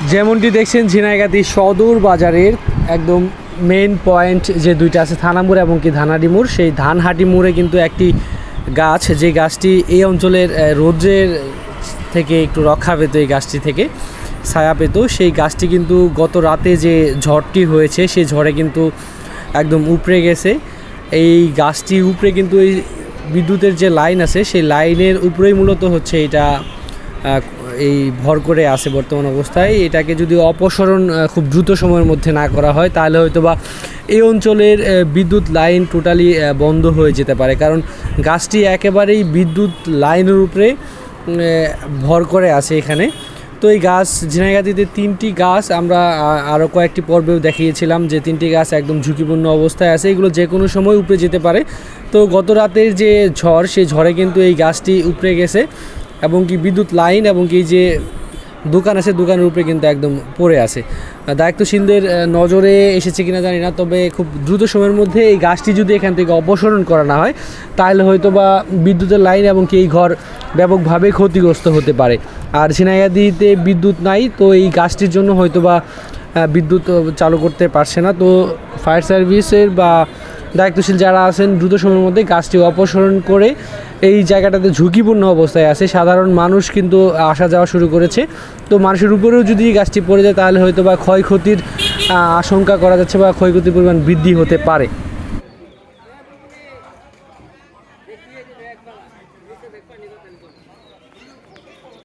যেমনটি দেখছেন ঝিনাইগাতি সদর বাজারের একদম মেইন পয়েন্ট যে দুইটা আছে থানা মোড় এবং কি ধানাডি মোড়, সেই ধানহাটি মোড়ে কিন্তু একটি গাছ, যে গাছটি এই অঞ্চলের রৌদ্রের থেকে একটু রক্ষা পেত, এই গাছটি থেকে ছায়া পেত, সেই গাছটি কিন্তু গত রাতে যে ঝড়টি হয়েছে সেই ঝড়ে কিন্তু একদম উপড়ে গেছে। এই গাছটি উপরে কিন্তু এই বিদ্যুতের যে লাইন আছে সেই লাইনের উপরেই মূলত হচ্ছে এটা এই ভর করে আছে বর্তমান অবস্থায়। এটাকে যদি অপসারণ খুব দ্রুত সময়ের মধ্যে না করা হয় তাহলে হয়তো বা এই অঞ্চলের বিদ্যুৎ লাইন টোটালি বন্ধ হয়ে যেতে পারে, কারণ গাছটি একেবারেই বিদ্যুৎ লাইনের উপরে ভর করে আছে এখানে। তো এই গাছ ঝিনাইগাতিতে 3টি গাছ আমরা আরও কয়েকটি পর্বেও দেখিয়েছিলাম যে 3টি গাছ একদম ঝুঁকিপূর্ণ অবস্থায় আছে, এগুলো যে কোনো সময় উপরে যেতে পারে। তো গত রাতের যে ঝড়, সেই ঝড়ে কিন্তু এই গাছটি উপরে গেছে এবং কি বিদ্যুৎ লাইন এবং কি যে দোকান আছে দোকানের উপরে কিন্তু একদম পড়ে আছে। দায়িত্বশীলদের নজরে এসেছে কিনা জানি না, তবে খুব দ্রুত সময়ের মধ্যে এই গাছটি যদি এখান থেকে অপসারণ করা না হয় তাহলে হয়তো বা বিদ্যুতের লাইন এবং কি এই ঘর ব্যাপকভাবে ক্ষতিগ্রস্ত হতে পারে। আর ঝিনাইগাতিতে বিদ্যুৎ নাই, তো এই গাছটির জন্য হয়তো বা বিদ্যুৎ চালু করতে পারছে না। তো ফায়ার সার্ভিসের বা দায়িত্বশীল যারা আছেন দ্রুত সময়ের মধ্যে গাছটি অপসারণ করে, এই জায়গাটাতে ঝুঁকিপূর্ণ অবস্থায় আছে, সাধারণ মানুষ কিন্তু আসা যাওয়া শুরু করেছে। তো মানুষের উপরেও যদি গাছটি পড়ে যায় তাহলে হয়তো বা ক্ষয়ক্ষতির আশঙ্কা করা যাচ্ছে বা ক্ষয়ক্ষতির পরিমাণ বৃদ্ধি হতে পারে।